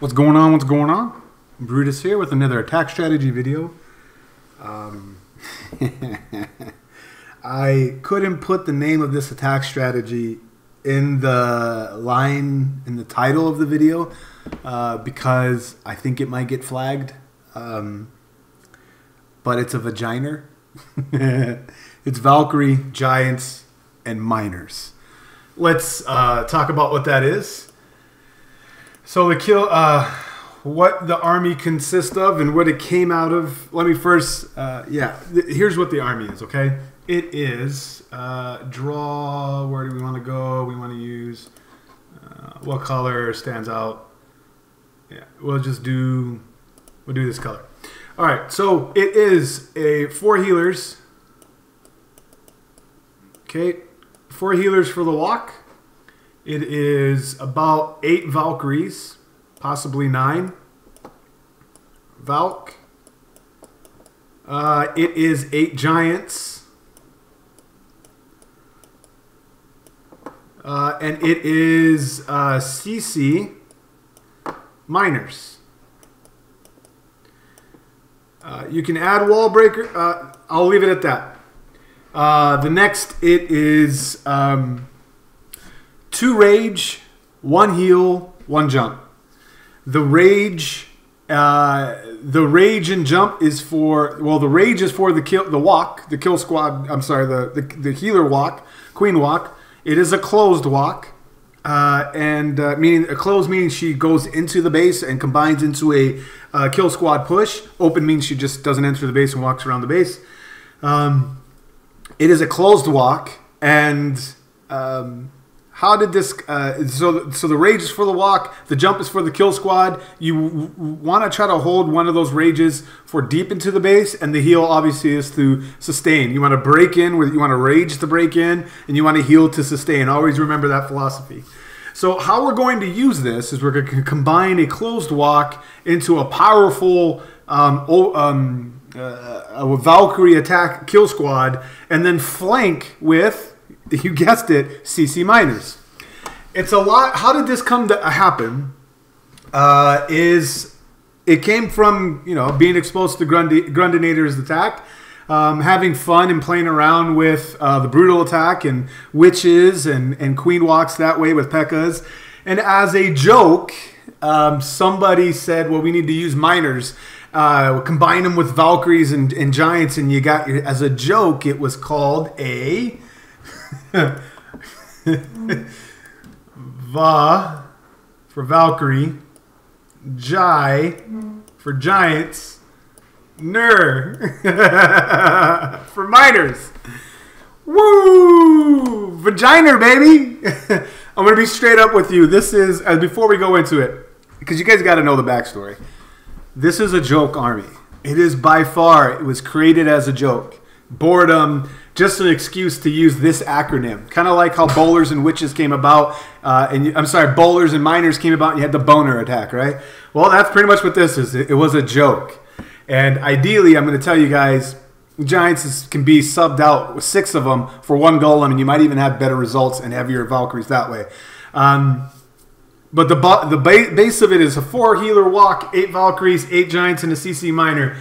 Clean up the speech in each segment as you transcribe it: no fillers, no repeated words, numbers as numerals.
What's going on? What's going on? Brutus here with another attack strategy video. I couldn't put the name of this attack strategy in the line in the title of the video because I think it might get flagged. But it's a vaginer. It's Valkyrie, giants, and miNERs. Let's talk about what that is. So the kill, what the army consists of and what it came out of. Let me first, here's what the army is, okay? It is, draw, where do we want to go? We want to use, what color stands out? Yeah, we'll do this color. All right, so it is 4 healers. Okay, 4 healers for the walk. It is about 8 Valkyries, possibly 9. Valk. It is 8 giants. And it is CC miNERs. You can add wall breaker. I'll leave it at that. The next, it is 2 rage, 1 heal, 1 jump. The rage and jump is for, well, the rage is for the kill squad. I'm sorry, the healer walk, queen walk. It is a closed walk, meaning a closed meaning she goes into the base and combines into a kill squad push. Open means she just doesn't enter the base and walks around the base. It is a closed walk, and how did this? So the rage is for the walk. The jump is for the kill squad. You want to try to hold one of those rages for deep into the base, and the heal obviously is to sustain. You want to break in with, you want to rage to break in, and you want to heal to sustain. Always remember that philosophy. So how we're going to use this is we're going to combine a closed walk into a powerful a Valkyrie attack kill squad, and then flank with, you guessed it, CC miNERs. It's a lot. How did this come to happen? It came from, you know, being exposed to Grundinator's attack, having fun and playing around with the brutal attack and witches and queen walks that way with P.E.K.K.A.s. And as a joke, somebody said, well, we need to use miNERs. Combine them with Valkyries and giants, and you got your, as a joke, it was called a Va for Valkyrie, Jai for giants, Ner for miNERs. Woo! Vagina, baby! I'm going to be straight up with you. This is, before we go into it, because you guys got to know the backstory. This is a joke army. It is by far, it was created as a joke. Boredom, just an excuse to use this acronym. Kind of like how bowlers and witches came about, bowlers and miNERs came about and you had the boner attack, right? Well, that's pretty much what this is. It was a joke. And ideally, I'm going to tell you guys, giants can be subbed out with 6 of them for 1 golem, and you might even have better results and heavier Valkyries that way. But the base of it is a 4 healer walk, 8 Valkyries, 8 giants, and a CC miNER.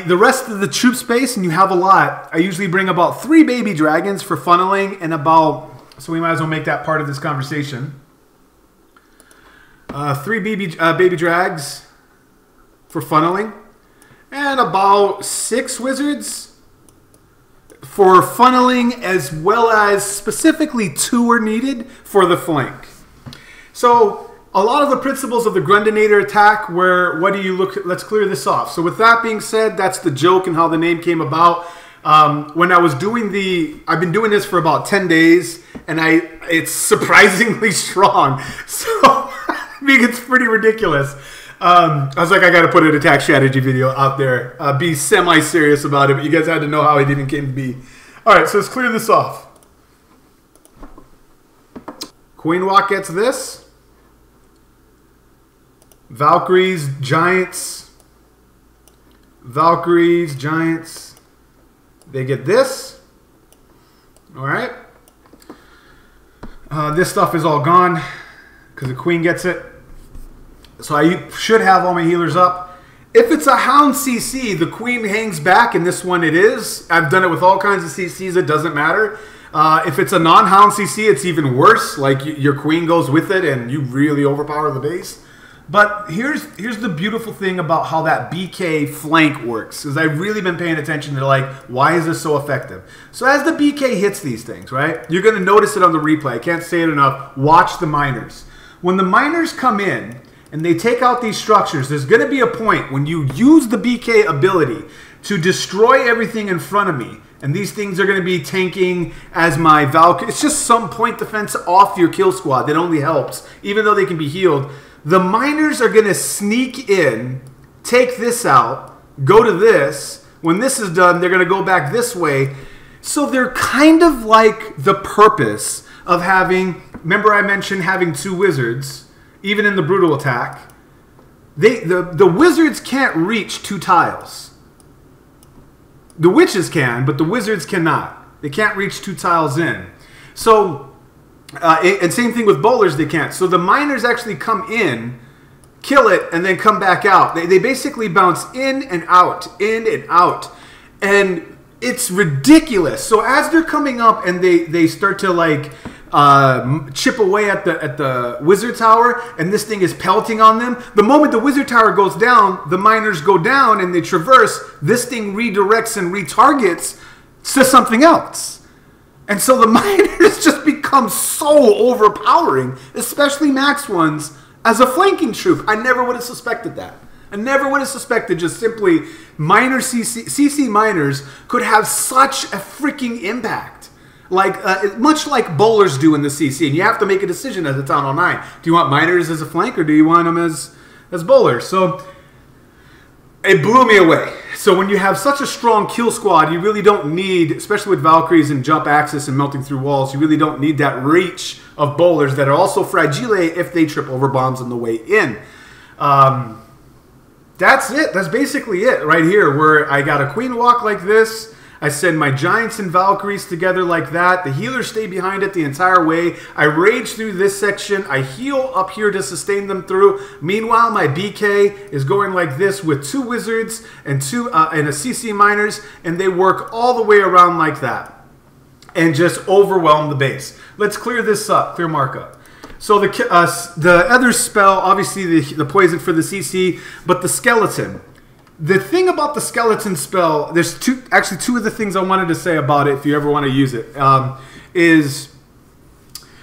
The rest of the troop space, and you have a lot, I usually bring about 3 baby dragons for funneling, and about, so we might as well make that part of this conversation. 3 baby drags for funneling, and about 6 wizards for funneling, as well as specifically 2 are needed for the flank. So a lot of the principles of the Grundinator attack were, what do you look, let's clear this off. So with that being said, that's the joke and how the name came about. When I was doing I've been doing this for about 10 days, and it's surprisingly strong. So I mean, it's pretty ridiculous. I was like, I got to put an attack strategy video out there, be semi-serious about it, but you guys had to know how it even came to be. All right, so let's clear this off. Queen walk gets this. Valkyries, giants, they get this. All right. This stuff is all gone because the queen gets it. So I should have all my healers up. If it's a Hound CC, the queen hangs back, and this one it is. I've done it with all kinds of CCs, it doesn't matter. If it's a non-Hound CC, it's even worse. Like your queen goes with it, and you really overpower the base. But here's the beautiful thing about how that BK flank works, because I've really been paying attention to, like, why is this so effective? So as the BK hits these things, right, you're going to notice it on the replay. I can't say it enough. Watch the miNERs. When the miNERs come in and they take out these structures, there's going to be a point when you use the BK ability to destroy everything in front of me. And these things are going to be tanking as my Valkyrie. It's just some point defense off your kill squad that only helps, even though they can be healed. The miNERs are going to sneak in, take this out, go to this. When this is done, they're going to go back this way. So they're kind of like the purpose of having, remember I mentioned having 2 wizards, even in the brutal attack. The wizards can't reach 2 tiles. The witches can, but the wizards cannot. They can't reach 2 tiles in. So, and same thing with bowlers, they can't. So the miNERs actually come in, kill it, and then come back out. They basically bounce in and out, in and out. And it's ridiculous. So as they're coming up and they start to, like, chip away at the wizard tower, and this thing is pelting on them. The moment the wizard tower goes down, the miNERs go down and they traverse. This thing redirects and retargets to something else. And so the miNERs just become so overpowering, especially max ones, as a flanking troop. I never would have suspected that. I never would have suspected just simply CC miNERs could have such a freaking impact. Like, much like bowlers do in the CC. And you have to make a decision as a Town Hall 9. Do you want miNERs as a flank, or do you want them as bowlers? So it blew me away. So when you have such a strong kill squad, you really don't need, especially with Valkyries and jump axis and melting through walls, you really don't need that reach of bowlers that are also fragile if they trip over bombs on the way in. That's it. That's basically it right here, where I got a queen walk like this. I send my giants and Valkyries together like that. The healers stay behind it the entire way. I rage through this section. I heal up here to sustain them through. Meanwhile, my BK is going like this with 2 wizards and a CC miNERs, and they work all the way around like that and just overwhelm the base. Let's clear this up. Clear markup. So the other spell, obviously the poison for the CC, but the skeleton. The thing about the skeleton spell, there's actually two of the things I wanted to say about it if you ever want to use it, is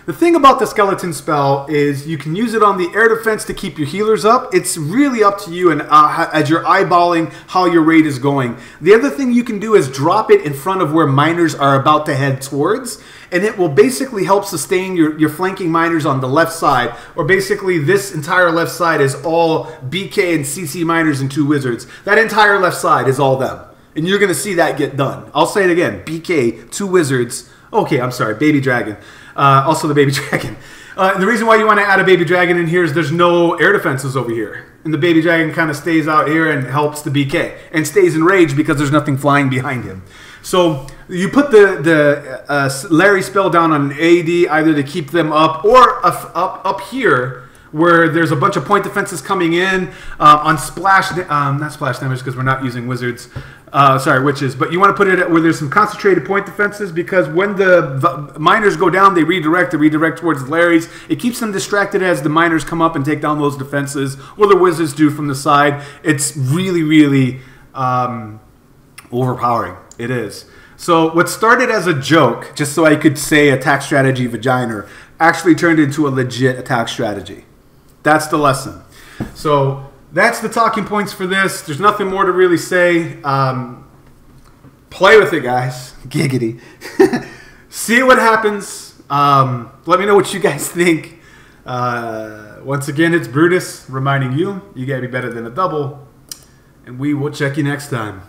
the thing about the skeleton spell is you can use it on the air defense to keep your healers up. It's really up to you and as you're eyeballing how your raid is going. The other thing you can do is drop it in front of where miNERs are about to head towards, and it will basically help sustain your flanking miNERs on the left side, or basically this entire left side is all BK and CC miNERs and 2 wizards. That entire left side is all them. And you're going to see that get done. I'll say it again. BK, 2 wizards. Okay, I'm sorry, baby dragon. Also the baby dragon. The reason why you want to add a baby dragon in here is there's no air defenses over here. And the baby dragon kind of stays out here and helps the BK. And stays in rage because there's nothing flying behind him. So you put the Larry spell down on an AD either to keep them up or up here where there's a bunch of point defenses coming in on splash, not splash damage because we're not using wizards, sorry, witches, but you want to put it where there's some concentrated point defenses because when the miNERs go down, they redirect towards the Larrys. It keeps them distracted as the miNERs come up and take down those defenses, or the wizards do from the side. It's really, really overpowering. It is. So what started as a joke, just so I could say attack strategy vagina, actually turned into a legit attack strategy. That's the lesson. So that's the talking points for this. There's nothing more to really say. Play with it, guys. Giggity. See what happens. Let me know what you guys think. Once again, it's Brutus reminding you, you gotta be better than a double. And we will check you next time.